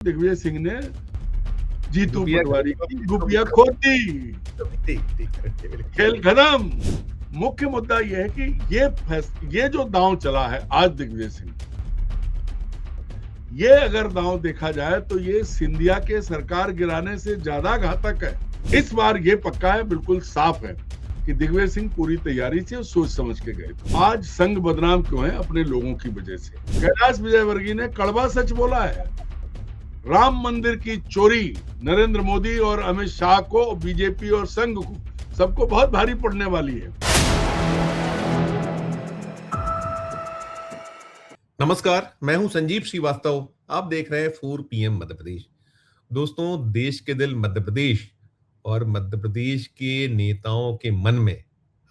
दिग्विजय सिंह ने जीतू गुपिया पटवारी की गुपिया खो दी। खेल खत्म। मुख्य मुद्दा यह है कि ये जो दांव चला है आज दिग्विजय सिंह, ये अगर दांव देखा जाए तो ये सिंधिया के सरकार गिराने से ज्यादा घातक है। इस बार ये पक्का है, बिल्कुल साफ है कि दिग्विजय सिंह पूरी तैयारी से सोच समझ के गए थे। आज संघ बदनाम क्यों है? अपने लोगों की वजह से। कैलाश विजयवर्गीय ने कड़वा सच बोला है। राम मंदिर की चोरी नरेंद्र मोदी और अमित शाह को, बीजेपी और संघ को, सबको बहुत भारी पड़ने वाली है। नमस्कार, मैं हूं संजीव श्रीवास्तव। आप देख रहे हैं 4 PM मध्य प्रदेश। दोस्तों, देश के दिल मध्य प्रदेश और मध्य प्रदेश के नेताओं के मन में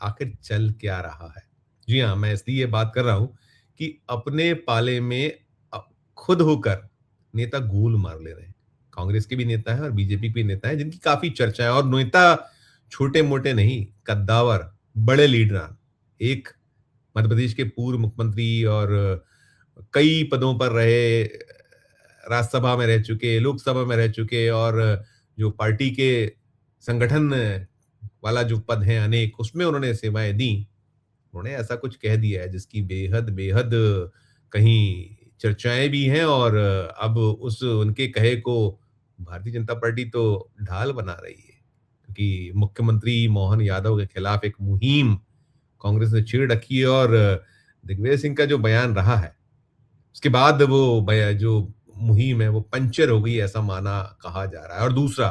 आखिर चल क्या रहा है। जी हाँ, मैं इसलिए बात कर रहा हूं कि अपने पाले में खुद होकर नेता गोल मार ले रहे हैं। कांग्रेस के भी नेता हैं और बीजेपी के भी नेता हैं जिनकी काफी चर्चा है, और नेता छोटे मोटे नहीं, कद्दावर बड़े लीडर। एक मध्य प्रदेश के पूर्व मुख्यमंत्री और कई पदों पर रहे, राज्यसभा में रह चुके, लोकसभा में रह चुके, और जो पार्टी के संगठन वाला जो पद है अनेक, उसमें उन्होंने सेवाएं दी। उन्होंने ऐसा कुछ कह दिया है जिसकी बेहद बेहद कहीं चर्चाएं भी हैं, और अब उस उनके कहे को भारतीय जनता पार्टी तो ढाल बना रही है, क्योंकि मुख्यमंत्री मोहन यादव के खिलाफ एक मुहिम कांग्रेस ने छेड़ रखी है। और दिग्विजय सिंह का जो बयान रहा है, उसके बाद वो जो मुहिम है वो पंचर हो गई, ऐसा माना कहा जा रहा है। और दूसरा,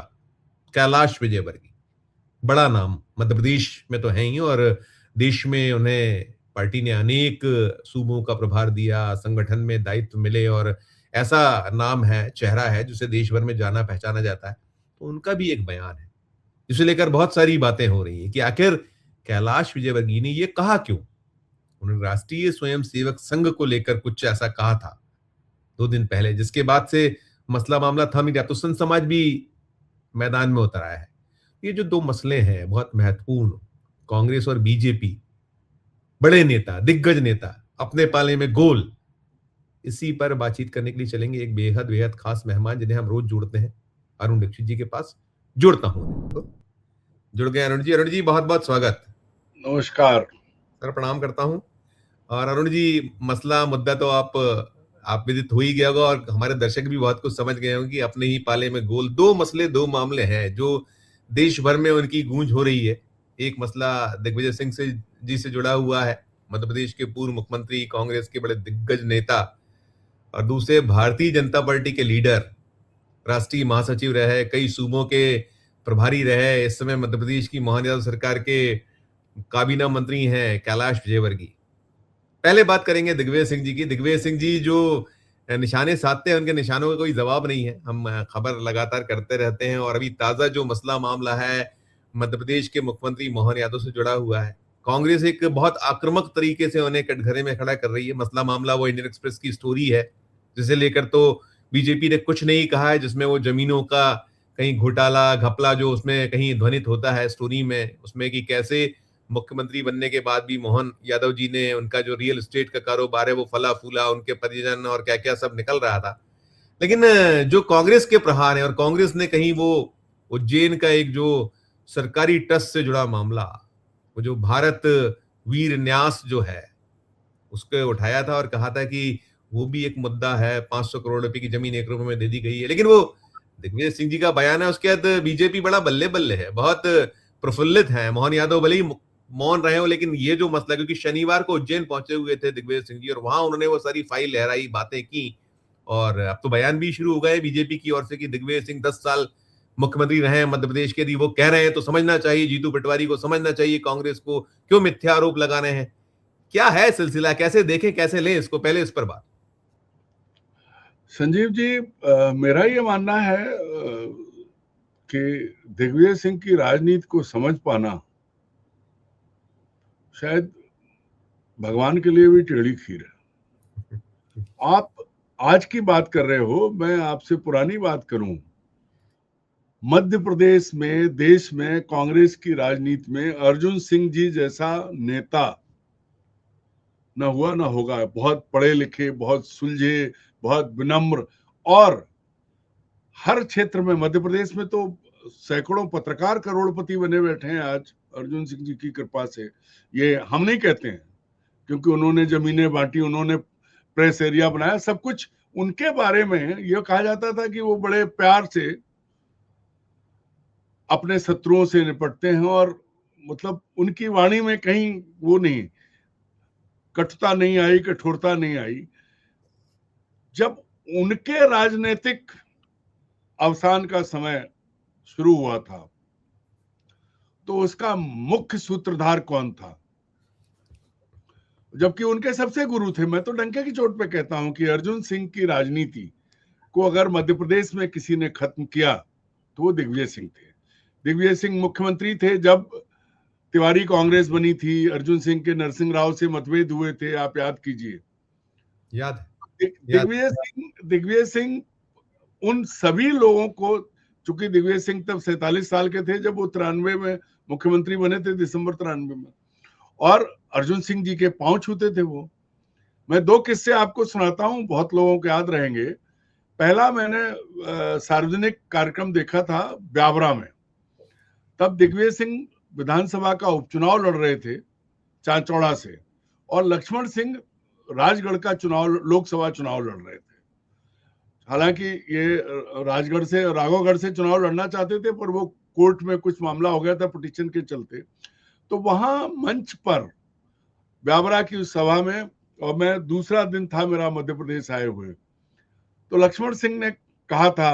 कैलाश विजयवर्गीय, बड़ा नाम मध्य प्रदेश में तो है ही, और देश में उन्हें पार्टी ने अनेक सूबों का प्रभार दिया, संगठन में दायित्व मिले, और ऐसा नाम है, चेहरा है जिसे देश भर में जाना पहचाना जाता है। तो उनका भी एक बयान है जिसे लेकर बहुत सारी बातें हो रही है कि आखिर कैलाश विजयवर्गीय ने ये कहा क्यों। उन्होंने राष्ट्रीय स्वयंसेवक संघ को लेकर कुछ ऐसा कहा था 2 दिन पहले, जिसके बाद से मसला मामला थम ही गया। तो संत समाज भी मैदान में उतर आया है। ये जो 2 मसले हैं बहुत महत्वपूर्ण, कांग्रेस और बीजेपी, बड़े नेता, दिग्गज नेता, अपने पाले में गोल, इसी पर बातचीत करने के लिए चलेंगे एक बेहद बेहद खास मेहमान जिन्हें हम रोज जोड़ते हैं, अरुण दीक्षित जी के पास। जुड़ता हूं, तो जुड़ गए अरुण जी। अरुण जी, बहुत बहुत स्वागत। नमस्कार सर, प्रणाम करता हूं। और अरुण जी, मसला मुद्दा तो आप विदित हो ही गया होगा, और हमारे दर्शक भी बहुत कुछ समझ गए होंगे कि अपने ही पाले में गोल 2 मसले, 2 मामले हैं जो देश भर में उनकी गूंज हो रही है। एक मसला दिग्विजय सिंह से जुड़ा हुआ है, मध्य प्रदेश के पूर्व मुख्यमंत्री, कांग्रेस के बड़े दिग्गज नेता, और दूसरे भारतीय जनता पार्टी के लीडर, राष्ट्रीय महासचिव रहे, कई सूबों के प्रभारी रहे, इस समय मध्य प्रदेश की मोहन यादव सरकार के काबीना मंत्री हैं कैलाश विजयवर्गीय। पहले बात करेंगे दिग्विजय सिंह जी की। दिग्विजय सिंह जी जो निशाने साधते हैं, उनके निशानों का कोई जवाब नहीं है। हम खबर लगातार करते रहते हैं, और अभी ताजा जो मसला मामला है मध्य प्रदेश के मुख्यमंत्री मोहन यादव से जुड़ा हुआ है। कांग्रेस एक बहुत आक्रामक तरीके से उन्हें कटघरे में खड़ा कर रही है। मसला मामला वो इंडियन एक्सप्रेस की स्टोरी है, जिसे लेकर तो बीजेपी ने कुछ नहीं कहा है, जिसमें वो जमीनों का कहीं घोटाला घपला जो उसमें कहीं ध्वनित होता है स्टोरी में, उसमें कि कैसे मुख्यमंत्री बनने के बाद भी मोहन यादव जी ने उनका जो रियल एस्टेट का कारोबार है वो फला फूला, उनके परिजन और क्या क्या सब निकल रहा था। लेकिन जो कांग्रेस के प्रहार है, और कांग्रेस ने कहीं वो उज्जैन का एक जो सरकारी ट्रस्ट से जुड़ा मामला, वो जो भारत वीर न्यास जो है, उसको उठाया था और कहा था कि वो भी एक मुद्दा है, 500 करोड़ रुपए की जमीन 1 रुपए में दे दी गई है। लेकिन वो दिग्विजय सिंह जी का बयान है, उसके बाद बीजेपी बड़ा बल्ले बल्ले है, बहुत प्रफुल्लित है। मोहन यादव भले ही मौन रहे हो, लेकिन ये जो मसला, क्योंकि शनिवार को उज्जैन पहुंचे हुए थे दिग्विजय सिंह जी, और वहां उन्होंने वो सारी फाइल लहराई, बातें की, और अब तो बयान भी शुरू हो गए बीजेपी की ओर से कि दिग्विजय सिंह 10 साल मुख्यमंत्री रहे हैं मध्य प्रदेश के। यदि वो कह रहे हैं तो समझना चाहिए, जीतू पटवारी को समझना चाहिए, कांग्रेस को क्यों मिथ्या आरोप लगा रहे हैं। क्या है सिलसिला, कैसे देखें, कैसे लें इसको? पहले इस पर बात। संजीव जी, मेरा ये मानना है कि दिग्विजय सिंह की राजनीति को समझ पाना शायद भगवान के लिए भी टेढ़ी खीर है। आप आज की बात कर रहे हो, मैं आपसे पुरानी बात करूं। मध्य प्रदेश में, देश में, कांग्रेस की राजनीति में अर्जुन सिंह जी जैसा नेता न हुआ न होगा। बहुत पढ़े लिखे, बहुत सुलझे, बहुत विनम्र, और हर क्षेत्र में, मध्य प्रदेश में तो सैकड़ों पत्रकार करोड़पति बने बैठे हैं आज अर्जुन सिंह जी की कृपा से। ये हम नहीं कहते हैं, क्योंकि उन्होंने जमीनें बांटी, उन्होंने प्रेस एरिया बनाया, सब कुछ उनके बारे में ये कहा जाता था कि वो बड़े प्यार से अपने शत्रुओं से निपटते हैं, और मतलब उनकी वाणी में कहीं वो नहीं, कटुता नहीं आई, कठोरता नहीं आई। जब उनके राजनीतिक अवसान का समय शुरू हुआ था, तो उसका मुख्य सूत्रधार कौन था? जबकि उनके सबसे गुरु थे। मैं तो डंके की चोट पे कहता हूं कि अर्जुन सिंह की राजनीति को अगर मध्य प्रदेश में किसी ने खत्म किया तो वो दिग्विजय सिंह थे। दिग्विजय सिंह मुख्यमंत्री थे जब तिवारी कांग्रेस बनी थी, अर्जुन सिंह के नरसिंह राव से मतभेद हुए थे, आप याद कीजिए। याद दिग्विजय सिंह उन सभी लोगों को, चूंकि दिग्विजय सिंह तब 47 साल के थे जब वो 93 में मुख्यमंत्री बने थे, दिसंबर 93 में, और अर्जुन सिंह जी के पांव छूते थे वो। मैं दो किस्से आपको सुनाता हूं, बहुत लोगों को याद रहेंगे। पहला, मैंने सार्वजनिक कार्यक्रम देखा था ब्यावरा में। तब दिग्विजय सिंह विधानसभा का उपचुनाव लड़ रहे थे चांचौड़ा से, और लक्ष्मण सिंह राजगढ़ का चुनाव, लोकसभा चुनाव लड़ रहे थे। हालांकि ये राजगढ़ से, राघवगढ़ से चुनाव लड़ना चाहते थे, पर वो कोर्ट में कुछ मामला हो गया था पिटीशन के चलते। तो वहां मंच पर ब्यावरा की उस सभा में, और मैं दूसरा दिन था मेरा मध्य प्रदेश आए हुए, तो लक्ष्मण सिंह ने कहा था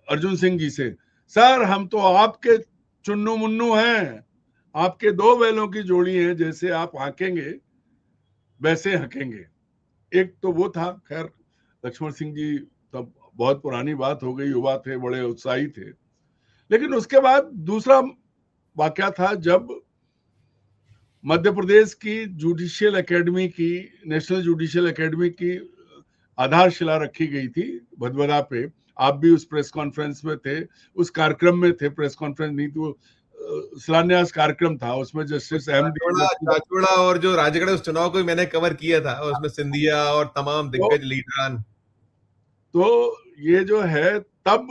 अर्जुन सिंह जी से, सर हम तो आपके चुन्नू मुन्नू हैं, आपके दो बैलों की जोड़ी है, जैसे आप हाँकेंगे वैसे हकेंगे। एक तो वो था, खैर लक्ष्मण सिंह जी तब बहुत पुरानी बात हो गई, युवा थे, बड़े उत्साही थे। लेकिन उसके बाद दूसरा वाकया था जब मध्य प्रदेश की जुडिशियल एकेडमी की, नेशनल जुडिशियल एकेडमी की आधारशिला रखी गई थी भदभदा पे। आप भी उस प्रेस कॉन्फ्रेंस में थे, उस कार्यक्रम में थे, प्रेस कॉन्फ्रेंस नहीं तो शिलान्यास कार्यक्रम था, उसमें जस्टिस चाचौड़ा और जो राजगढ़, उस चुनाव को मैंने कवर किया था, उसमें सिंधिया और तमाम दिग्गज लीडरान। तो ये जो है, तब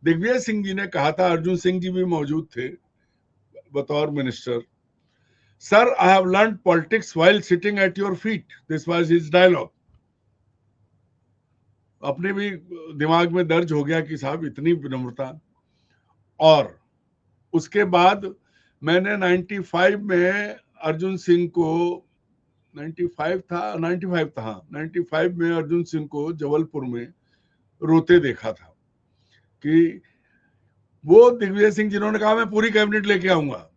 दिग्विजय सिंह जी ने कहा था, अर्जुन सिंह जी भी मौजूद थे बतौर minister, sir I have learn politics while sitting at your feet, this was his dialogue. अपने भी दिमाग में दर्ज हो गया कि साहब इतनी विनम्रता। और उसके बाद मैंने 95 में अर्जुन सिंह को, 95 था हाँ, 95 में अर्जुन सिंह को जबलपुर में रोते देखा था कि वो दिग्विजय सिंह जिन्होंने कहा मैं पूरी कैबिनेट लेके आऊंगा,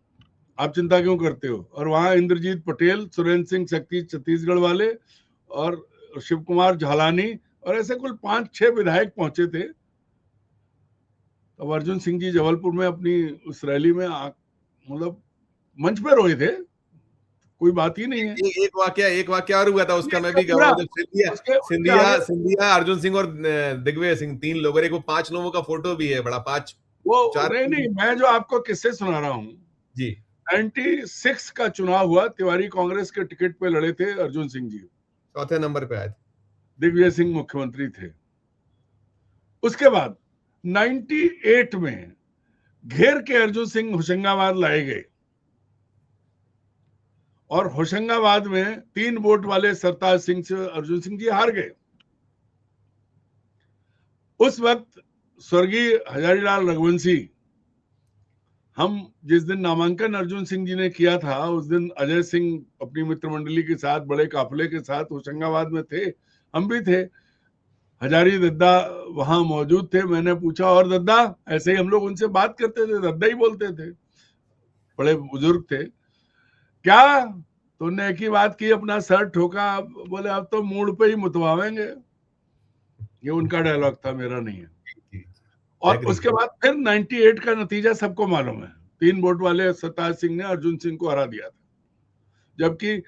आप चिंता क्यों करते हो। और वहां इंद्रजीत पटेल, सुरेंद्र सिंह शक्ति छत्तीसगढ़ वाले, और शिव कुमार झालानी, और ऐसे कुल 5-6 विधायक पहुंचे थे। अब अर्जुन सिंह जी जबलपुर में अपनी उस रैली में मतलब मंच पे रोए थे, कोई बात ही नहीं है। एक वाक्य और हुआ था उसका, मैं भी गवाह हूं। सिंधिया, अर्जुन सिंह और दिग्विजय सिंह, 3 लोग, और एक वो 5 लोगों का फोटो भी है, बड़ा 5 वो 4 नहीं, मैं जो आपको किस्से सुना रहा हूँ जी। 96 का चुनाव हुआ, तिवारी कांग्रेस के टिकट पे लड़े थे अर्जुन सिंह जी, चौथे नंबर पे आए थे, दिग्विजय सिंह मुख्यमंत्री थे। उसके बाद 98 में घेर के अर्जुन सिंह होशंगाबाद लाए गए, और होशंगाबाद में 3 वोट वाले सरताज सिंह से अर्जुन सिंह जी हार गए। उस वक्त स्वर्गीय हजारीलाल रघुवंशी, हम जिस दिन नामांकन अर्जुन सिंह जी ने किया था, उस दिन अजय सिंह अपनी मित्र मंडली के साथ, बड़े काफिले के साथ होशंगाबाद में थे, हम भी थे। हजारी दद्दा वहां मौजूद थे। मैंने पूछा, और दद्दा? ऐसे ही हम लोग उनसे बात करते थे, दद्दा ही बोलते थे, बड़े बुजुर्ग थे। क्या तुमने एक ही बात की, अपना सर ठोका? बोले अब तो मूड पे ही मुतवावेंगे। ये उनका डायलॉग था, मेरा नहीं है। और उसके बाद फिर 98 का नतीजा सबको मालूम है, 3 वोट वाले सरताज सिंह ने अर्जुन सिंह को हरा दिया था, जबकि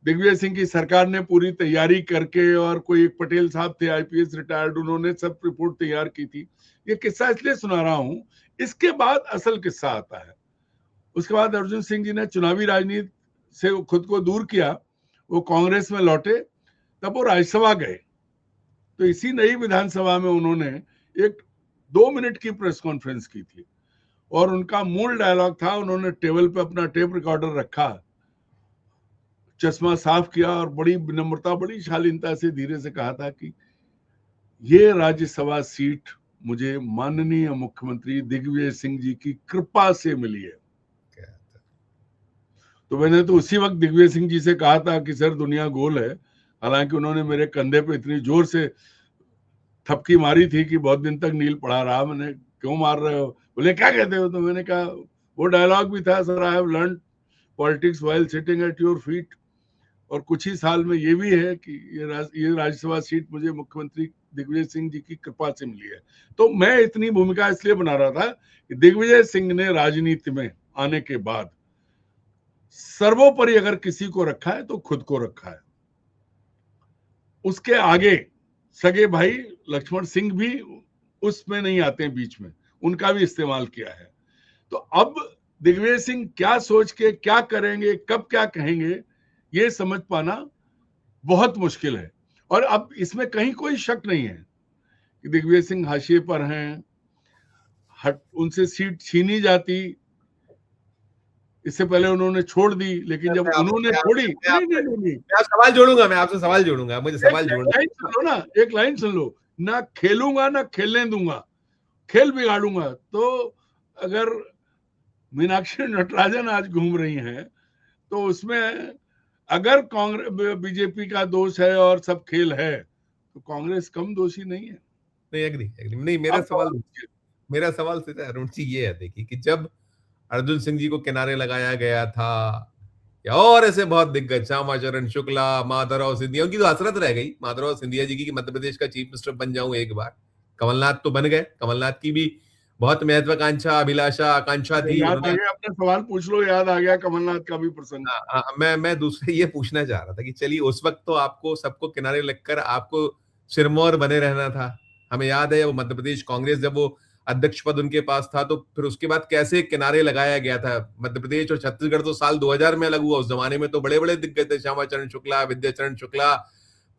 दिग्विजय सिंह की सरकार ने पूरी तैयारी करके, और कोई एक पटेल साहब थे आईपीएस रिटायर्ड, उन्होंने सब रिपोर्ट तैयार की थी। ये किस्सा इसलिए सुना रहा हूं। इसके बाद असल किस्सा आता है। उसके बाद अर्जुन सिंह जी ने चुनावी राजनीति से खुद को दूर किया, वो कांग्रेस में लौटे, तब वो राज्यसभा गए। तो इसी नई विधानसभा में उन्होंने एक 2 मिनट की प्रेस कॉन्फ्रेंस की थी और उनका मूल डायलॉग था, उन्होंने टेबल पे अपना टेप रिकॉर्डर रखा, चश्मा साफ किया और बड़ी विनम्रता, बड़ी शालीनता से धीरे से कहा था कि ये राज्यसभा सीट मुझे माननीय मुख्यमंत्री दिग्विजय सिंह जी की कृपा से मिली है। तो मैंने तो उसी वक्त दिग्विजय सिंह जी से कहा था कि सर दुनिया गोल है, हालांकि उन्होंने मेरे कंधे पे इतनी जोर से थपकी मारी थी कि बहुत दिन तक नील पड़ा रहा। मैंने, क्यों मार रहे हो? बोले क्या कहते हो? तो मैंने कहा वो डायलॉग भी था, sir I have learn politics while sitting at your feet, और कुछ ही साल में ये भी है कि ये राज्यसभा सीट मुझे मुख्यमंत्री दिग्विजय सिंह जी की कृपा से मिली है। तो मैं इतनी भूमिका इसलिए बना रहा था कि दिग्विजय सिंह ने राजनीति में आने के बाद सर्वोपरि अगर किसी को रखा है तो खुद को रखा है। उसके आगे सगे भाई लक्ष्मण सिंह भी उसमें नहीं आते हैं बीच में, उनका भी इस्तेमाल किया है। तो अब दिग्विजय सिंह क्या सोच के क्या करेंगे, कब क्या कहेंगे, ये समझ पाना बहुत मुश्किल है। और अब इसमें कहीं कोई शक नहीं है कि दिग्विजय सिंह हाशिए पर हैं, उनसे सीट छीनी जाती, इससे पहले उन्होंने छोड़ दी, लेकिन जब उन्होंने छोड़ी, नहीं नहीं नहीं नहीं, मैं सवाल जोड़ूंगा, मैं आपसे सवाल जोड़ूंगा, मुझे सवाल जोड़ना। लाइन सुन लो ना, एक लाइन सुन लो ना, खेलूंगा ना खेलने दूंगा, खेल बिगाड़ूंगा। तो अगर मीनाक्षी नटराजन आज घूम रही हैं तो उसमें अगर कांग्रेस बीजेपी का दोष है और सब खेल है तो कांग्रेस कम दोषी नहीं है। नहीं, एग्री नहीं, मेरा सवाल सीधा अरुण जी ये है, देखिए कि जब अर्जुन सिंह जी को किनारे लगाया गया था या और ऐसे बहुत दिग्गज श्यामाचरण शुक्ला, माधवराव सिंधिया, उनकी तो हसरत रह गई माधवराव सिंधिया जी की कि मध्य प्रदेश का चीफ मिनिस्टर बन जाऊं एक बार। कमलनाथ तो बन गए, कमलनाथ की भी बहुत महत्वाकांक्षा, अभिलाषा, आकांक्षा थी। याद आ गया, अपना सवाल पूछ लो, याद आ गया कमलनाथ का भी प्रसंग। मैं दूसरे ये पूछना चाह रहा था कि चलिए उस वक्त तो आपको सबको किनारे लगकर आपको सिरमौर बने रहना था। हमें याद है वो मध्य प्रदेश कांग्रेस जब वो अध्यक्ष पद उनके पास था, तो फिर उसके बाद कैसे किनारे लगाया गया था। मध्य प्रदेश और छत्तीसगढ़ तो साल 2000 में अलग हुआ, उस जमाने में तो बड़े बड़े दिग्गज थे, श्यामाचरण शुक्ला, विद्याचरण शुक्ला,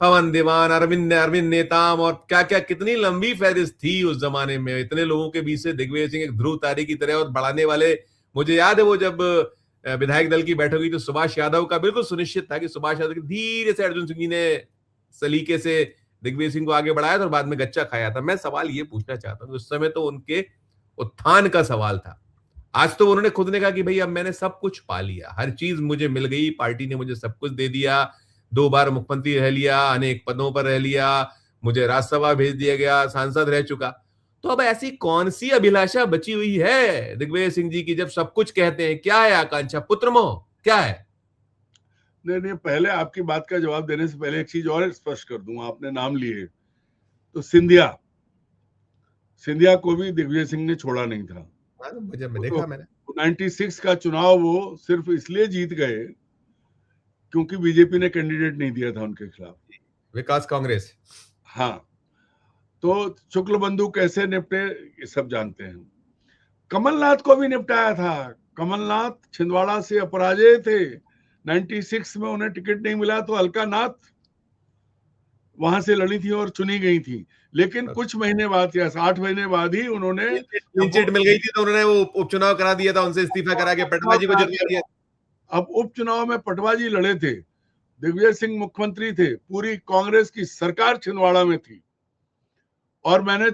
पवन दीवान, अरविंद नेताम, और क्या क्या कितनी लंबी फहरिस्त थी उस जमाने में। इतने लोगों के बीच से दिग्विजय सिंह एक ध्रुव तारे की तरह और बढ़ाने वाले। मुझे याद है वो जब विधायक दल की बैठक हुई तो सुभाष यादव का बिल्कुल सुनिश्चित था कि सुभाष यादव धीरे से अर्जुन सिंह जी ने सलीके से दिग्विजय सिंह को आगे बढ़ाया था और बाद में गच्चा खाया था। मैं सवाल ये पूछना चाहता हूँ, उस समय तो उनके उत्थान का सवाल था। आज तो उन्होंने खुद ने कहा कि भाई अब मैंने सब कुछ पा लिया, हर चीज मुझे मिल गई, पार्टी ने मुझे सब कुछ दे दिया, 2 बार मुख्यमंत्री रह लिया, अनेक पदों पर रह लिया, मुझे राज्यसभा भेज दिया गया, सांसद रह चुका। तो अब ऐसी कौन सी अभिलाषा बची हुई है दिग्विजय सिंह जी की, जब सब कुछ कहते हैं? क्या है आकांक्षा, पुत्रमोह, क्या है? नहीं, पहले आपकी बात का जवाब देने से पहले एक चीज और स्पष्ट कर दूं। आपने नाम लिए तो सिंधिया को भी दिग्विजय सिंह ने छोड़ा नहीं था। मुझे देखा मैंने 96 का चुनाव वो सिर्फ इसलिए जीत गए क्योंकि बीजेपी ने कैंडिडेट नहीं दिया था उनके खिलाफ, विकास कांग्रेस। हाँ, तो शुक्ल बंधु कैसे निपटे ये सब जानते हैं। कमलनाथ को भी निपटाया था। कमलनाथ छिंदवाड़ा से अपराजय थे, 96 में उन्हें टिकट नहीं मिला तो अलका नाथ वहां से लड़ी थी और चुनी गई थी। लेकिन कुछ महीने बाद या 8 महीने बाद ही उन्होंने सीट मिल गई थी तो उन्होंने वो उपचुनाव करा दिया था, उनसे इस्तीफा करा के पटवा जी को जितवा दिया। अब उपचुनाव में पटवा जी लड़े थे, दिग्विजय सिंह मुख्यमंत्री थे, पूरी कांग्रेस की सरकार छिंदवाड़ा में थी। और मैंने,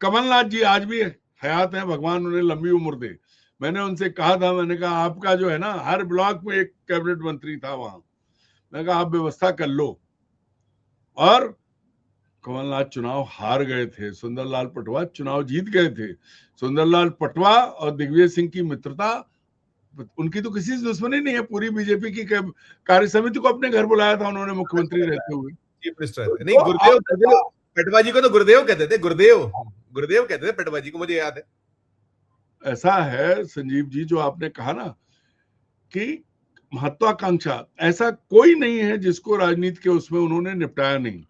कमलनाथ जी आज भी हयात हैं, भगवान उन्हें लंबी उम्र दे, मैंने उनसे कहा था, मैंने कहा आपका जो है ना, हर ब्लॉक में एक कैबिनेट मंत्री था वहां, मैंने कहा आप व्यवस्था कर लो। और कमलनाथ चुनाव हार गए थे, सुंदरलाल पटवा चुनाव जीत गए थे। सुंदरलाल पटवा और दिग्विजय सिंह की मित्रता, उनकी तो किसी से दुश्मनी नहीं है, पूरी बीजेपी की कार्य समिति को अपने घर बुलाया था उन्होंने मुख्यमंत्री रहते हुए, चीफ मिनिस्टर। नहीं, गुरुदेव पटवा जी को तो गुरुदेव कहते थे, गुरुदेव कहते थे पटवा जी को, मुझे याद है। ऐसा है संजीव जी, जो आपने कहा ना कि महत्वाकांक्षा, ऐसा कोई नहीं है जिसको राजनीति के उसमें उन्होंने निपटाया नहीं।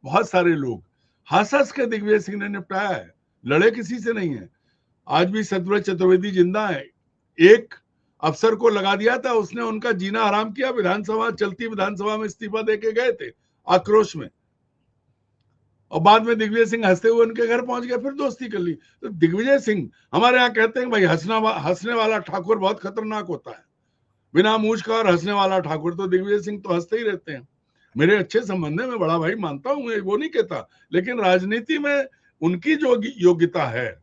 बहुत सारे लोग हंस के दिग्विजय सिंह ने निपटाया है, लड़े किसी से नहीं है। आज भी सतव्रत चतुर्वेदी जिंदा है, एक अफसर को लगा दिया था, उसने उनका जीना हराम किया, विधानसभा, चलती विधानसभा में इस्तीफा देके गए थे आक्रोश में। और बाद में दिग्विजय सिंह हंसते हुए उनके घर पहुंच गए, फिर दोस्ती कर ली। तो दिग्विजय सिंह, हमारे यहाँ कहते हैं भाई हंसने वाला ठाकुर बहुत खतरनाक होता है, बिना मूछ का और हंसने वाला ठाकुर। तो दिग्विजय सिंह तो हंसते ही रहते हैं। मेरे अच्छे संबंध है, मैं बड़ा भाई मानता हूँ, वो नहीं कहता, लेकिन राजनीति में उनकी जो योग्यता है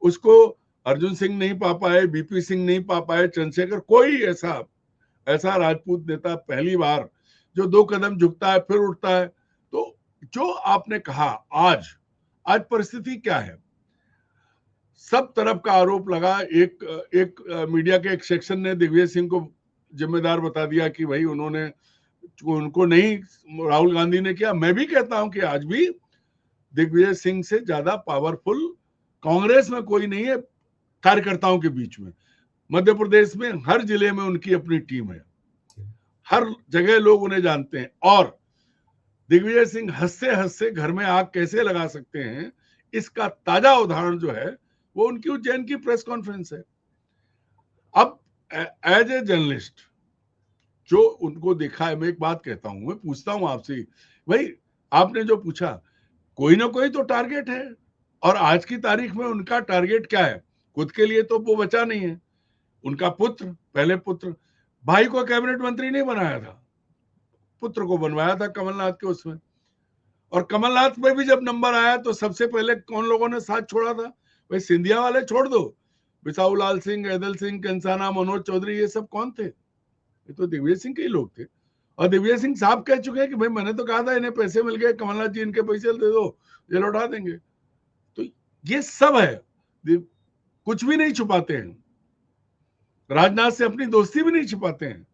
उसको अर्जुन सिंह नहीं पा पाए, बीपी सिंह नहीं पा पाए, चंद्रशेखर, कोई ऐसा राजपूत नेता पहली बार जो 2 कदम झुकता है फिर उठता है। तो जो आपने कहा, आज परिस्थिति क्या है, सब तरफ का आरोप लगा। एक मीडिया के एक सेक्शन ने दिग्विजय सिंह को जिम्मेदार बता दिया कि भाई उनको नहीं, राहुल गांधी ने किया। मैं भी कहता हूं कि आज भी दिग्विजय सिंह से ज्यादा पावरफुल कांग्रेस में कोई नहीं है कार्यकर्ताओं के बीच में। मध्य प्रदेश में हर जिले में उनकी अपनी टीम है, हर जगह लोग उन्हें जानते हैं। और दिग्विजय सिंह हंसते हंसते घर में आग कैसे लगा सकते हैं, इसका ताजा उदाहरण जो है वो उनकी उज्जैन की प्रेस कॉन्फ्रेंस है। अब एज ए जर्नलिस्ट जो उनको देखा है, मैं एक बात कहता हूं, मैं पूछता हूं आपसे, भाई आपने जो पूछा, कोई ना कोई तो टारगेट है, और आज की तारीख में उनका टारगेट क्या है? खुद के लिए तो वो बचा नहीं है। उनका पहले पुत्र, भाई को कैबिनेट मंत्री नहीं बनाया था, पुत्र को बनवाया था कमलनाथ के उसमें। और कमलनाथ में भी जब नंबर आया तो सबसे पहले कौन लोगों ने साथ छोड़ा था? भाई सिंधिया वाले छोड़ दो, बिसाऊ लाल सिंह, ऐदल सिंह, कंसाना, मनोज चौधरी, ये सब कौन थे? ये तो दिग्विजय सिंह के ही लोग थे। और दिग्विजय सिंह साहब कह चुके हैं कि भाई मैंने तो कहा था इन्हें पैसे मिल गए, कमलनाथ जी इनके पैसे दे दो, ये लौटा देंगे। तो ये सब है, कुछ भी नहीं छुपाते हैं। राजनाथ से अपनी दोस्ती भी नहीं छुपाते हैं।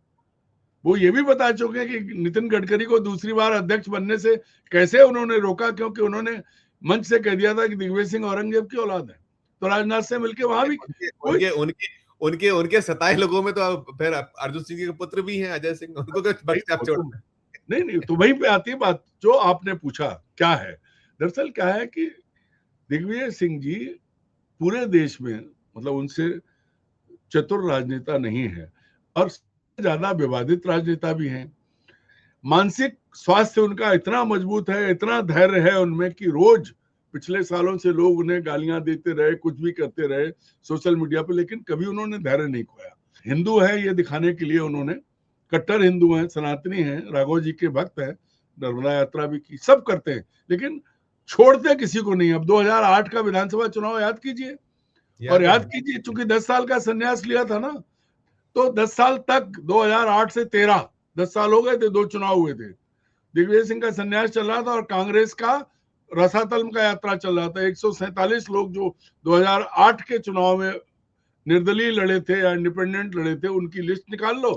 वो ये भी बता चुके हैं कि नितिन गडकरी को दूसरी बार अध्यक्ष बनने से कैसे उन्होंने रोका, क्योंकि उन्होंने मंच से कह दिया था कि दिग्विजय सिंह औरंगजेब की औलाद है। तो राजनाथ से मिलके वहां भी उनके 27 लोगों में तो फिर अर्जुन सिंह के पुत्र भी हैं, अजय सिंह, उनको नहीं, तो वहीं पे आती है बात जो आपने पूछा, क्या है दरअसल, क्या है कि दिग्विजय सिंह जी पूरे देश में, मतलब उनसे चतुर राजनेता नहीं है, और ज्यादा विवादित राजनेता भी हैं। मानसिक स्वास्थ्य उनका इतना मजबूत है, इतना धैर्य है उनमें कि रोज पिछले सालों से लोग उन्हें गालियां देते रहे, कुछ भी करते रहे सोशल मीडिया पे, लेकिन कभी उन्होंने धैर्य नहीं खोया। हिंदू है ये दिखाने के लिए उन्होंने, कट्टर हिंदू हैं, सनातनी हैं, राघव जी के भक्त हैं, नर्मदा यात्रा भी की, सब करते हैं, लेकिन छोड़ते किसी को नहीं। अब 2008 का विधानसभा चुनाव याद कीजिए, और याद कीजिए चूंकि 10 साल का संन्यास लिया था ना, तो 10 साल तक 2008 से 13 10 साल हो गए थे, 2 चुनाव हुए थे, दिग्विजय सिंह का संन्यास चल रहा था और कांग्रेस का रसातल का यात्रा चल रहा था। 147 लोग जो 2008 के चुनाव में निर्दलीय लड़े थे या इंडिपेंडेंट लड़े थे, उनकी लिस्ट निकाल लो,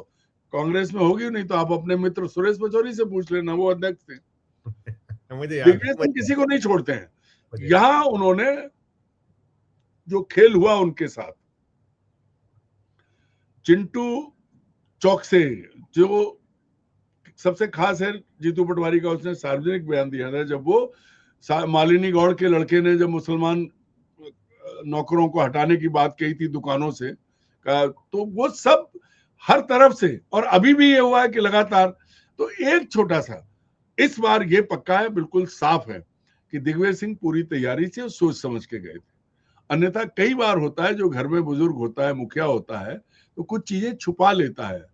कांग्रेस में होगी, नहीं तो आप अपने मित्र सुरेश पचौरी से पूछ लेना, वो अध्यक्ष थे। दिग्विजय सिंह किसी को नहीं छोड़ते हैं। यहां उन्होंने जो खेल हुआ उनके साथ, चिंटू चौक से, जो सबसे खास है जीतू पटवारी का, उसने सार्वजनिक बयान दिया था जब वो मालिनी गौड़ के लड़के ने जब मुसलमान नौकरों को हटाने की बात कही थी दुकानों से, तो वो सब हर तरफ से, और अभी भी ये हुआ है कि लगातार। तो एक छोटा सा, इस बार ये पक्का है, बिल्कुल साफ है कि दिग्विजय सिंह पूरी तैयारी से सोच समझ के गए थे। अन्यथा कई बार होता है, जो घर में बुजुर्ग होता है, मुखिया होता है, तो कुछ चीजें छुपा लेता है।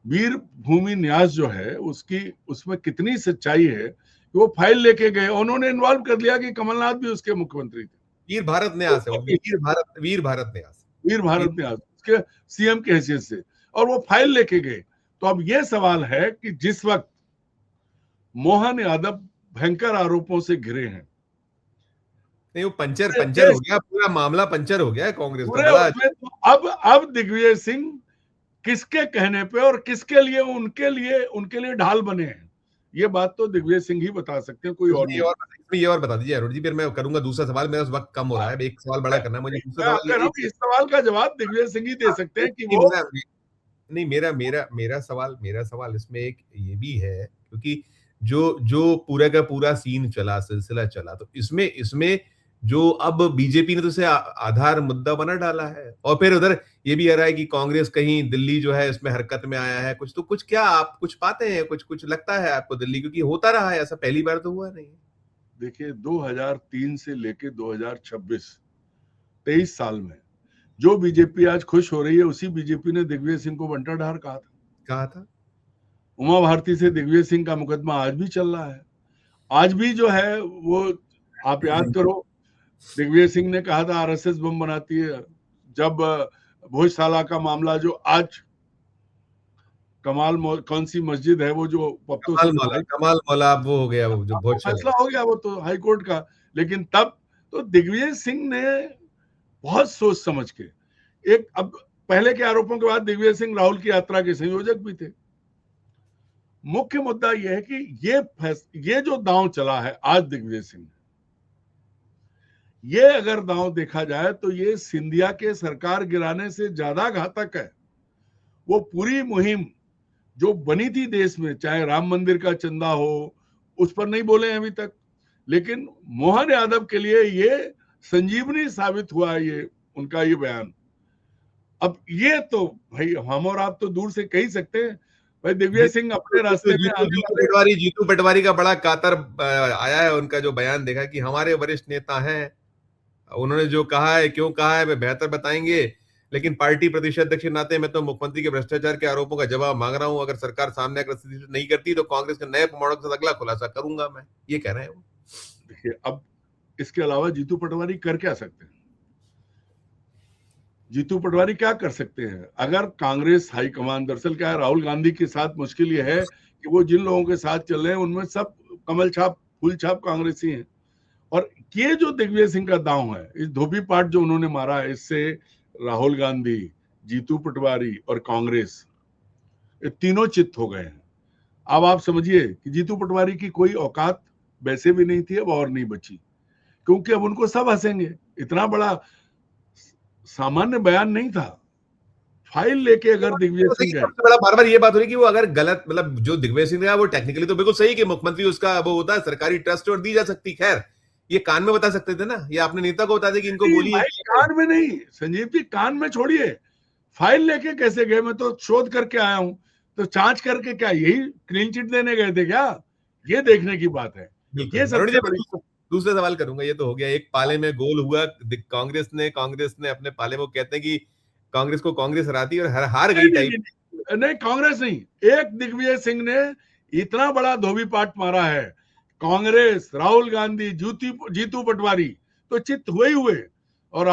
वीर भूमि न्यास जो है उसमें कितनी सच्चाई है कि वो फाइल लेके गए, उन्होंने इन्वॉल्व कर लिया कि कमलनाथ भी उसके मुख्यमंत्री थे। वीर भारत न्यास है, वीर भारत न्यास उसके सीएम की हैसियत से, और वो फाइल लेके गए। तो अब ये सवाल है कि जिस वक्त मोहन यादव भयंकर आरोपों से घिरे हैं, नहीं वो पंचर हो गया, पूरा मामला पंचर हो गया है कांग्रेस का। तो अब दिग्विजय सिंह किसके कहने पे और किसके लिए उनके लिए ढाल बने हैं, ये बात तो दिग्विजय सिंह ही बता सकते हैं, कोई और नहीं। ये और बता दीजिए अरुण जी, फिर मैं करूंगा दूसरा सवाल, मेरा वक्त कम हो रहा है, एक सवाल बड़ा करना है मुझे। दूसरा सवाल, इस सवाल का जवाब दिग्विजय सिंह ही दे सकते हैं कि वो नहीं, मेरा सवाल इसमें एक ये भी है, क्योंकि जो पूरा का पूरा सीन चला, सिलसिला चला, तो इसमें जो अब बीजेपी ने तो इसे आधार मुद्दा बना डाला है, और फिर उधर ये भी आ रहा है कि कांग्रेस कहीं दिल्ली जो है इसमें हरकत में आया है कुछ, तो कुछ क्या आप कुछ पाते हैं, कुछ लगता है आपको दिल्ली, क्योंकि होता रहा है ऐसा, पहली बार तो हुआ नहीं। देखिए 2003 से लेके 2026 23 साल में जो बीजेपी आज खुश हो रही है, उसी बीजेपी ने दिग्विजय सिंह को बंटा ढार कहा था। उमा भारती से दिग्विजय सिंह का मुकदमा आज भी चल रहा है। आज भी जो है वो, आप याद करो, दिग्विजय सिंह ने कहा था आरएसएस बम बनाती है। जब भोजशाला का मामला, जो आज कौन सी मस्जिद है वो जो पत्तों से कमाल मौला, वो हो गया, वो जो फैसला हो गया, वो तो हाई कोर्ट का। लेकिन तब तो दिग्विजय सिंह ने बहुत सोच समझ के अब पहले के आरोपों के बाद दिग्विजय सिंह राहुल की यात्रा के संयोजक भी थे। मुख्य मुद्दा यह है कि ये जो दांव चला है आज दिग्विजय सिंह, ये अगर दांव देखा जाए तो ये सिंधिया के सरकार गिराने से ज्यादा घातक है। वो पूरी मुहिम जो बनी थी देश में, चाहे राम मंदिर का चंदा हो, उस पर नहीं बोले अभी तक, लेकिन मोहन यादव के लिए ये संजीवनी साबित हुआ है, ये उनका ये बयान। अब ये तो भाई हम और आप तो दूर से कह ही सकते हैं, भाई दिग्विजय सिंह अपने रास्ते में जीतू पटवारी का बड़ा कातर आया है उनका जो बयान देखा कि हमारे वरिष्ठ नेता हैं, उन्होंने जो कहा है, क्यों कहा है, वे बेहतर बताएंगे, लेकिन पार्टी प्रदेश अध्यक्ष के नाते मैं तो मुख्यमंत्री के भ्रष्टाचार के आरोपों का जवाब मांग रहा हूं। अगर सरकार सामने आकर नहीं करती तो कांग्रेस के नए प्रमाणों के साथ अगला खुलासा करूंगा मैं, ये कह रहे हैं वो। देखिए, अब इसके अलावा जीतू पटवारी कर क्या सकते हैं? जीतू पटवारी क्या कर सकते हैं? अगर कांग्रेस हाईकमान, दरअसल क्या है, राहुल गांधी के साथ मुश्किल यह है कि वो जिन लोगों के साथ चल रहे हैं उनमें सब कमल छाप फूल छाप कांग्रेसी हैं। और ये जो दिग्विजय सिंह का दांव है, इस धोबी पाट जो उन्होंने मारा है, इससे राहुल गांधी, जीतू पटवारी और कांग्रेस, ये तीनों चित्त हो गए हैं। अब आप समझिए कि जीतू पटवारी की कोई औकात वैसे भी नहीं थी, अब और नहीं बची, क्योंकि अब उनको सब हंसेंगे। इतना बड़ा सामान्य बयान नहीं था। फाइल लेके अगर दिग्विजय सिंह सबसे बड़ा बार बार ये बात हो रही कि वो अगर गलत, मतलब जो दिग्विजय सिंह है वो टेक्निकली तो बिल्कुल सही कि मुख्यमंत्री उसका वो होता है, सरकारी ट्रस्ट और दी जा सकती, खैर ये कान में बता सकते थे ना, ये आपने नेता को बता दे कि इनको बोलिए। कान में नहीं संजीव जी, कान में छोड़िए, फाइल लेके कैसे गए? मैं तो शोध करके आया हूं, तो जांच करके क्या यही क्लीन चिट देने गए थे क्या? ये देखने की बात है। ये सबसे बड़ी। दूसरा सवाल करूंगा, ये तो हो गया एक पाले में गोल हुआ, कांग्रेस ने अपने पाले में, कहते हैं कि कांग्रेस को कांग्रेस हराती और हार गई टाइप। नहीं, कांग्रेस नहीं, एक दिग्विजय सिंह ने इतना बड़ा धोबी पाट मारा है। कांग्रेस, राहुल गांधी, जीतू पटवारी तो चित्त हुए और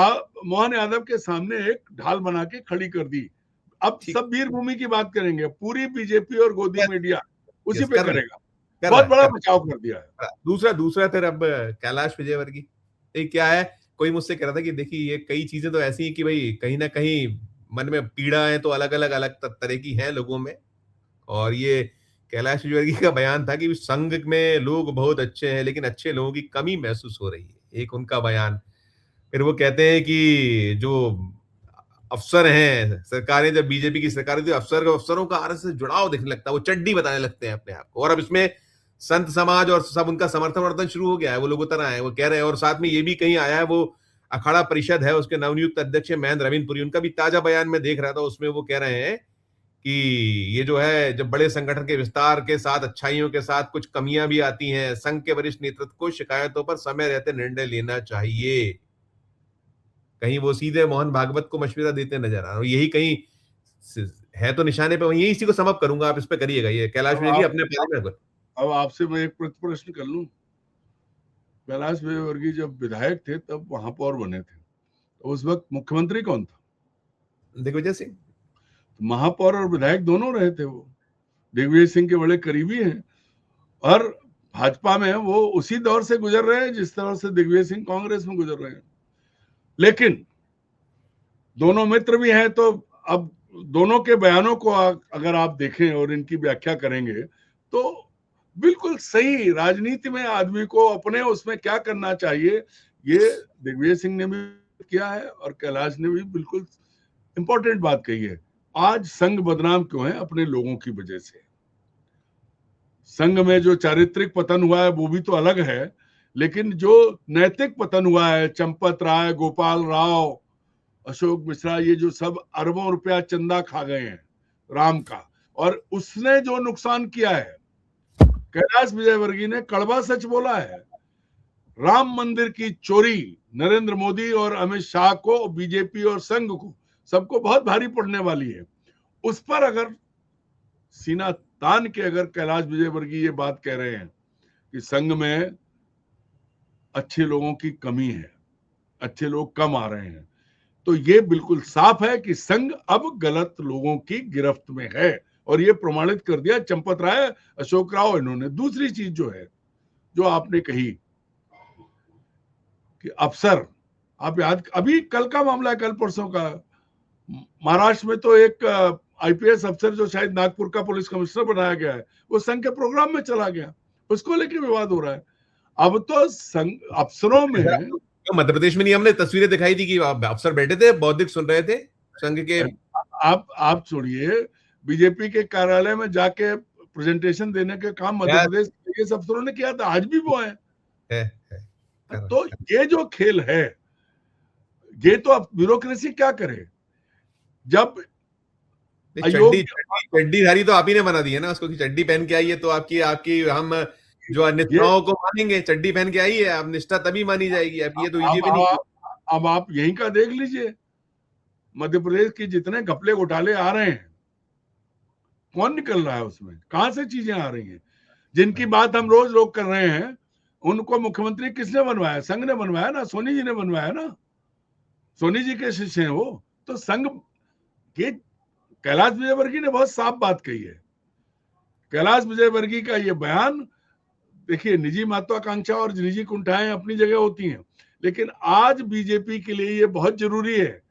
मोहन यादव के सामने एक ढाल बना के खड़ी कर दी। अब सब वीर भूमि की बात करेंगे, पूरी बीजेपी और गोदी मीडिया उसी पे करेगा। बहुत बड़ा बचाव कर दिया है। दूसरा फिर अब कैलाश विजयवर्गीय, एक क्या है, कोई मुझसे कह रहा था कि देखिए ये कई चीजें तो ऐसी हैं कि भाई कहीं ना कहीं मन में पीड़ा है तो अलग अलग तरह की है लोगों में, और ये कैलाश विजयवर्गीय का बयान था कि संघ में लोग बहुत अच्छे हैं लेकिन अच्छे लोगों की कमी महसूस हो रही है, एक उनका बयान। फिर वो कहते हैं कि जो अफसर हैं, सरकारें जब बीजेपी की सरकार थी, अफसरों का आरएसएस से जुड़ाव दिखने लगता है, वो चड्डी बताने लगते हैं अपने आप को, और अब इसमें संत समाज और सब उनका समर्थन शुरू हो गया है, वो लोग उतर आए हैं, वो कह रहे हैं। और साथ में ये भी कहीं आया है, वो अखाड़ा परिषद है उसके नवनियुक्त अध्यक्ष महेंद्र रविंद्रपुरी, उनका भी ताजा बयान में देख रहा था, उसमें वो कह रहे हैं कि ये जो है, जब बड़े संगठन के विस्तार के साथ अच्छाइयों के साथ कुछ कमियां भी आती हैं, संघ के वरिष्ठ नेतृत्व को शिकायतों पर समय रहते निर्णय लेना चाहिए। कहीं वो सीधे मोहन भागवत को मशवरा देते नजर आ रहा, यही कहीं है तो निशाने पे वही, इसी को समअप करूंगा, आप इस पे करिएगा। ये कैलाश विजयवर्गीय अपने अब आपसे मैं एक प्रश्न कर लूं, कैलाश विजयवर्गीय जब विधायक थे तब महापौर बने थे, तो उस वक्त मुख्यमंत्री कौन था? दिग्विजय सिंह। महापौर और विधायक दोनों रहे थे वो, दिग्विजय सिंह के बड़े करीबी हैं, और भाजपा में वो उसी दौर से गुजर रहे हैं जिस तरह से दिग्विजय सिंह कांग्रेस में गुजर रहे हैं। लेकिन दोनों मित्र भी हैं, तो अब दोनों के बयानों को अगर आप देखें और इनकी व्याख्या करेंगे तो बिल्कुल सही, राजनीति में आदमी को अपने उसमें क्या करना चाहिए, ये दिग्विजय सिंह ने भी किया है और कैलाश ने भी बिल्कुल इंपॉर्टेंट बात कही है। आज संघ बदनाम क्यों है? अपने लोगों की वजह से। संघ में जो चारित्रिक पतन हुआ है वो भी तो अलग है, लेकिन जो नैतिक पतन हुआ है, चंपत राय, गोपाल राव, अशोक मिश्रा, ये जो सब अरबों रुपया चंदा खा गए हैं राम का, और उसने जो नुकसान किया है, कैलाश विजयवर्गीय ने कड़वा सच बोला है राम मंदिर की चोरी नरेंद्र मोदी और अमित शाह को, बीजेपी और संघ को, सबको बहुत भारी पड़ने वाली है। उस पर अगर सीना तान के अगर कैलाश विजयवर्गीय ये बात कह रहे हैं कि संघ में अच्छे लोगों की कमी है, अच्छे लोग कम आ रहे हैं, तो ये बिल्कुल साफ है कि संघ अब गलत लोगों की गिरफ्त में है, और ये प्रमाणित कर दिया चंपत राय, अशोक राव, इन्होंने। दूसरी चीज जो है, जो आपने कही कि अफसर, आप याद, अभी कल का मामला है, कल परसों का, महाराष्ट्र में तो एक आईपीएस अफसर जो शायद नागपुर का पुलिस कमिश्नर बनाया गया है, वो संघ के प्रोग्राम में चला गया, उसको लेके विवाद हो रहा है। अब तो संघ अफसरों में, मध्य प्रदेश में नहीं हमने तस्वीरें दिखाई थी कि अफसर बैठे थे, बौद्धिक सुन रहे थे संघ के। आप छोड़िए, बीजेपी के कार्यालय में जाके प्रेजेंटेशन देने के काम मध्य प्रदेश के अफसरों ने किया था, आज भी वो है। तो ये जो खेल है, ये तो अब ब्यूरोक्रेसी क्या करे। जब चड्डीधारी तो आप ही ने बना दी है ना उसको, कि चड्डी पहन के आई है तो आपकी हम जो निष्ठाओं को मानेंगे, चड्डी पहन के आई है, अब निष्ठा तभी मानी जाएगी। अब ये तो बीजेपी नहीं। अब आप यहीं का देख लीजिए, मध्य प्रदेश की जितने घपले घोटाले आ रहे हैं, कौन निकल रहा है उसमें, कहां से चीजें आ रही हैं, जिनकी बात हम रोज लोग कर रहे हैं, उनको मुख्यमंत्री किसने बनवाया? संघ ने बनवाया ना, सोनी जी ने बनवाया ना, सोनी जी के शिष्य हैं वो। तो संघ के, कैलाश विजयवर्गीय ने बहुत साफ बात कही है। कैलाश विजयवर्गीय का ये बयान, देखिए, निजी महत्वाकांक्षा और निजी कुंठाएं अपनी जगह होती हैं, लेकिन आज बीजेपी के लिए ये बहुत जरूरी है,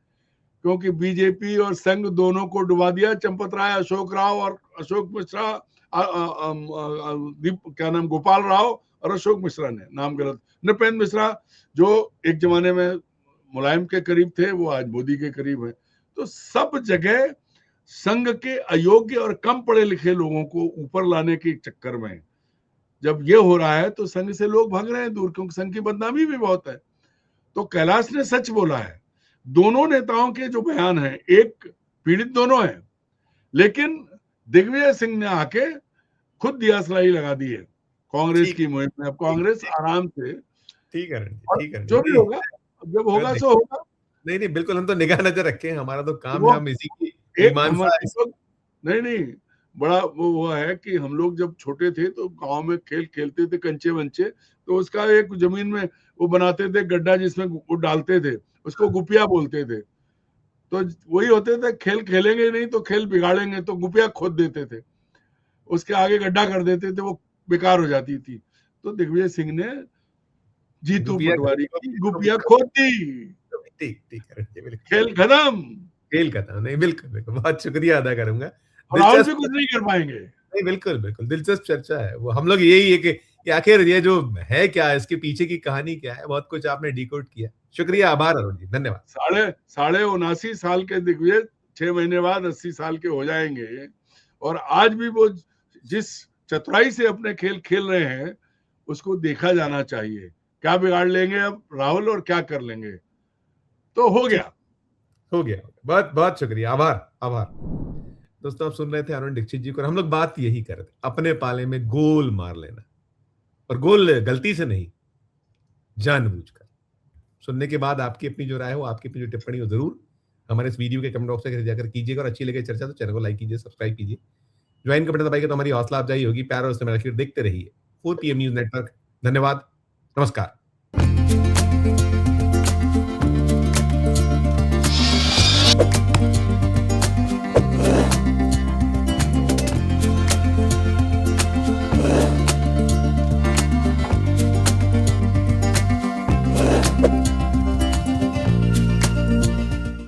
क्योंकि बीजेपी और संघ दोनों को डुबा दिया चंपत राय, अशोक राव और अशोक मिश्रा, क्या नाम, गोपाल राव और अशोक मिश्रा ने, नाम गलत, नृपेंद्र मिश्रा, जो एक जमाने में मुलायम के करीब थे, वो आज मोदी के करीब है। तो सब जगह संघ के अयोग्य और कम पढ़े लिखे लोगों को ऊपर लाने के चक्कर में जब ये हो रहा है, तो संघ से लोग भाग रहे हैं दूर, क्योंकि संघ की बदनामी भी बहुत है। तो कैलाश ने सच बोला है। दोनों नेताओं के जो बयान हैं, एक पीड़ित दोनों हैं, लेकिन दिग्विजय सिंह ने आके खुद दियासलाई लगा दी है कांग्रेस की मुहिम में। अब कांग्रेस आराम से, ठीक है, जो भी होगा, जब होगा सो होगा। नहीं, बिल्कुल, हम तो निगाह नजर रखें, हमारा तो काम है, हम इसी की नहीं, बड़ा वो है कि हम लोग जब छोटे थे तो गांव में खेल खेलते थे, कंचे वंचे, तो उसका एक जमीन में वो बनाते थे गड्ढा, जिसमें वो डालते थे, उसको गुपिया बोलते थे। तो वही होते थे, खेल खेलेंगे नहीं तो खेल बिगाड़ेंगे, तो गुपिया खोद देते थे, उसके आगे गड्ढा कर देते थे, वो बेकार हो जाती थी। तो दिग्विजय सिंह ने जीतू पटवारी की गुपिया खोद दी, खेल खत्म। नहीं, बिल्कुल, बहुत शुक्रिया अदा करूंगा। राहुल भी कुछ नहीं कर पाएंगे। नहीं, बिल्कुल, दिलचस्प चर्चा है वो। हम लोग यही है कि आखिर ये जो है क्या, इसके पीछे की कहानी क्या है, बहुत कुछ आपने डिकोड किया। शुक्रिया, आभार अरुण जी, धन्यवाद। 79 साल के दिग्विजय 6 महीने बाद 80 साल के हो जाएंगे, और आज भी वो जिस चतुराई से अपने खेल खेल रहे हैं, उसको देखा जाना चाहिए। क्या बिगाड़ लेंगे अब राहुल और क्या कर लेंगे? तो हो गया। बहुत बहुत शुक्रिया, आभार। दोस्तों, आप सुन रहे थे अरुण दीक्षित जी को, और हम लोग बात यही कर रहे थे, अपने पाले में गोल मार लेना, और गोल गलती से नहीं, जानबूझकर। सुनने के बाद आपकी अपनी जो राय हो, आपकी अपनी जो टिप्पणी हो, जरूर हमारे इस वीडियो के कमेंट बॉक्स में जाकर कीजिएगा, और अच्छी लगे चर्चा तो चैनल को लाइक कीजिए, सब्सक्राइब कीजिए, ज्वाइन का बटन दबाइए तो हमारी हौसला अफजाई होगी। प्यार और स्नेह देखते रहिए 4 PM न्यूज नेटवर्क। धन्यवाद, नमस्कार।